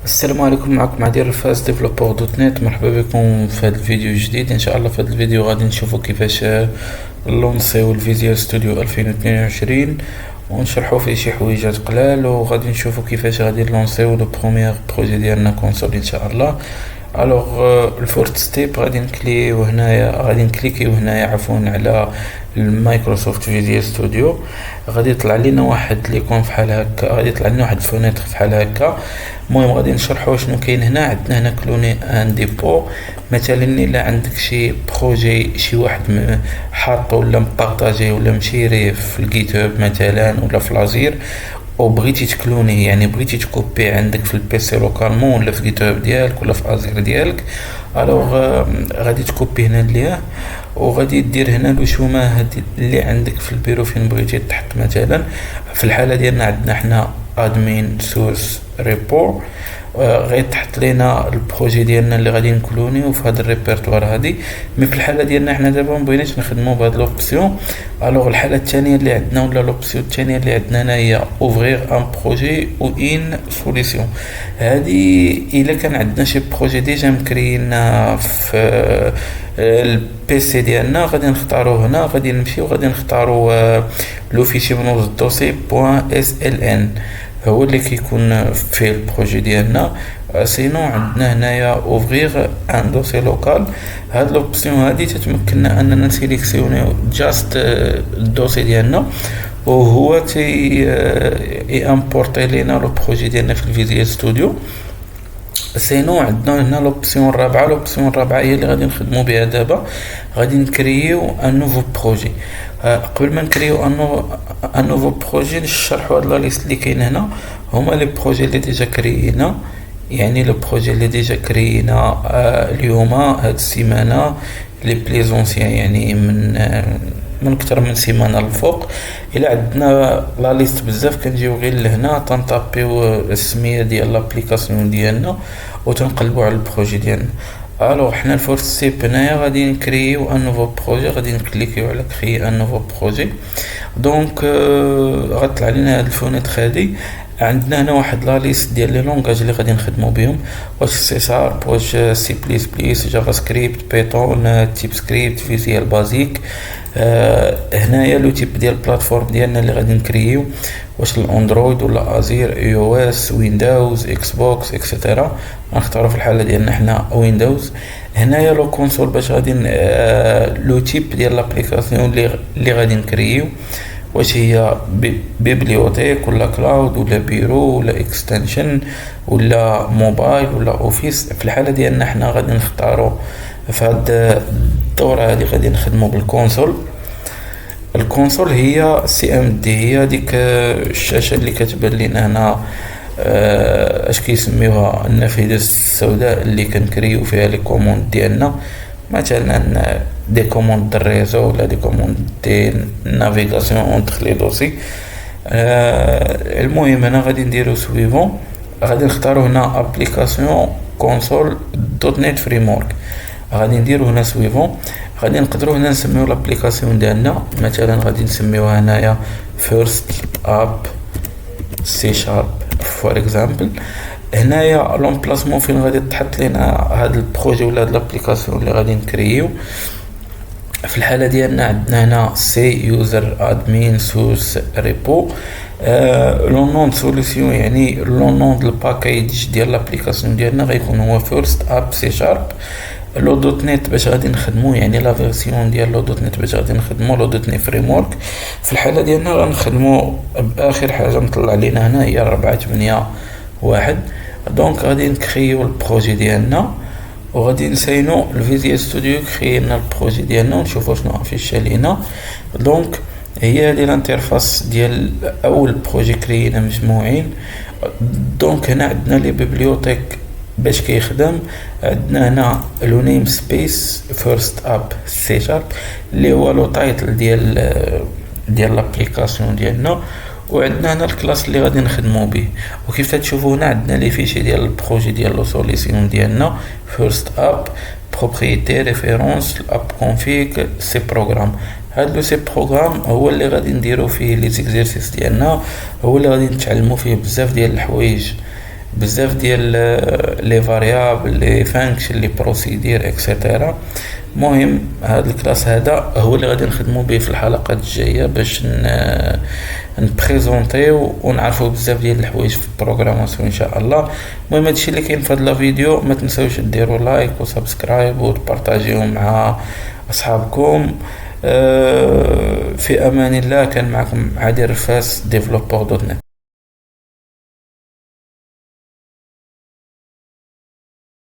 السلام عليكم، معكم عدير الفاس ديفلوبور دوت نت. مرحبا بكم في هذا الفيديو الجديد. ان شاء الله في هذا الفيديو غادي نشوفوا كيفاش لونسيو الفيزيو ستوديو 2022 ونشرحوا فيه شي حويجات قلال، وغادي نشوفوا كيفاش غادي نلونسيو لو بروميير بروجي ديالنا كونسول ان شاء الله. الوغ الفورت ستيب غادي نكليكيو هنايا على المايكروسوفت فيزيو ستوديو. غادي يطلع لنا واحد ليكون فحال هكا، غادي يطلع لنا واحد الفونيتر فحال هكا. المهم غادي نشرحوا شنو كاين هنا. عندنا هنا كلوني ان ديبو. مثلا الا عندك شي بروجي شي واحد حاطه ولا مبارطاجي ولا مشيريه في الجيت هاب مثلا ولا في لازير، وبغيتي تكلونيه، يعني بغيتي تكوبيه عندك في البيسي لوكالمون ولا في جيت هاب ديالك ولا في ازير ديالك، الوغ غادي تكوبي هنا ليه، وغادي دير هنا الوشومه هادي اللي عندك في البيرو فين بغيتي تحط. مثلا في الحاله ديالنا عندنا حنا ادمين سورس ريبو، غيتحط لينا البروجي ديالنا اللي غادي نكلونيو في هذا الريبرتوار هادي. مي في الحاله ديالنا حنا دابا مبغيناش نخدمو بهاد لوبسيون. الوغ الحاله الثانيه اللي عندنا ولا لوبسيون الثانيه اللي عندنا هنا هي اوفرير ان بروجي او ان سوليسيون. هادي الا كان عندنا شي بروجي ديجا مكرينا في البيسي ديالنا، غادي نختاروا هنا، غادي نمشيو غادي نختاروا لو فيشي من الدوسي .sln هو اللي كيكون في البروجي ديالنا. سينو عندنا هنايا اوفرير ان دوسي لوكال. هاد لوبسيون هادي تتمكننا اننا نسيليكسيونيو جاست الدوسي ديالنا، وهو تي امبورتي لينا لو بروجي ديالنا في الفيزيو ستوديو. سينو عندنا هنا لوبسيون الرابعه هي اللي غادي نخدمو بها دابا. غادي نكرييو ان نوفو بروجي. قبل ما نكريو ان نوفو بروجي نشرحوا هاد لا ليست اللي كاين هنا. هما لي بروجي اللي ديجا كريينا، يعني لو بروجي اللي ديجا كريينا اليوم هاد السيمانه لي بليزونسيان، يعني من اكثر من سيمانه الفوق. الى عندنا لا ليست بزاف كنجيو غير لهنا تنطابيو السميه ديال لابليكاسيون ديالنا وتنقلبوا على البروجي ديالنا. الوغ حنا الفورت ستيب هنايا غادي نكرييو ان نوفو بروجي، غادي نكليكيو على كريي ان نوفو بروجي. دونك غطلع لنا هاد الفونيتر هادي. عندنا هنا واحد لا ليست ديال لي لونغاج اللي غادي نخدمو بهم، واش سي شارب، واش سي بليس بليس، جافا سكريبت، بيتون، تيب سكريبت، فيزيال بازيك. هنايا لو تيب ديال البلاتفورم ديالنا اللي غادي نكرييو، واش الاندرويد ولا ازير، اي او اس، ويندوز، اكس بوكس اكسيتيرا. غنختاروا في الحاله ديالنا حنا ويندوز. هنايا لو كونسول باش غادي لو تيب ديال لابليكاسيون اللي غادي نكرييو، واش هي بيبليوتيك ولا كلاود ولا بيرو ولا اكستنشن ولا موبايل ولا اوفيس. في الحاله ديالنا حنا غادي نختاروا في هاد الدوره هذه غادي نخدموا بالكونسول. الكونسول هي سي ام دي، هي ديك الشاشه اللي كتبان لنا هنا، اش كيسميوها النافذه السوداء اللي كنكريو فيها لي كوموند ديالنا، مثلا دي كوموند د الريزو ولا دي كوموند دي نافيغاسيون اونتر لي دوسي. المهم هنا غادي نديرو سويفون، غادي نختارو هنا ابليكاسيون كونسول دوت نت فريمورك. غادي نديرو هنا سويفون. غادي نقدروا هنا نسميو لابليكاسيون ديالنا، مثلا غادي نسميوها هنايا فيرست اب سي شارب فور اكزامبل. هنايا لومبلاسمون فين غادي تحط لنا هاد البروجي ولا هاد لابليكاسيون اللي غادي نكرييو. في الحاله ديالنا عندنا هنا سي يوزر ادمين سورس ريبو. لو نون سوليسيون يعني لو نون دو الباكيج ديال لابليكاسيون ديالنا غيكون هو فيرست اب سي شارب. لو دوت نت باش غادي نخدمو، يعني لا فيرسيون ديال لو دوت نت باش غادي نخدمو لو دوت نت فريمورك. في الحاله ديالنا غنخدمو باخر حاجه مطلع لينا هنا هي 481. دونك غادي نكريو البروجي ديالنا وغادي نسينو الفيزيو ستوديو كريي لنا البروجي ديالنا ونشوفو شنو افيشا لينا. دونك هي هذه الانترفاس ديال اول بروجي كريينا مجموعين. دونك هنا عندنا لي بيبليوتيك باش كيخدم. عندنا هنا لو نيم سبيس فيرست اب سي شارب اللي هو لو تايتل ديال لابليكاسيون ديالنا، وعندنا هنا الكلاس اللي غادي نخدمو به. وكيف تشوفوا هنا عندنا لي فيشي ديال البروجي ديال لو سوليسيون ديالنا فيرست اب بروبريتي ريفيرونس الاب كونفيك سي بروغرام. هاد لو سي بروغرام هو اللي غادي نديرو فيه لي زيكزيرسيس ديالنا، هو اللي غادي نتعلمو فيه بزاف ديال الحوايج بزاف ديال لي فاريابل لي فانكشن لي بروسيدير اكسيتيرا. المهم هذا الكلاس هذا هو اللي غادي نخدموا به في الحلقات الجايه باش نبريزونطيو ونعرفوا بزاف ديال الحوايج في البروغراماسيون ان شاء الله. المهم هادشي اللي كاين في هذا الفيديو، ما تنساوش ديروا لايك وسبسكرايب وتبارطاجيوه مع اصحابكم. في امان الله. كان معكم عادل رفاس ديفلوبور دوت نت.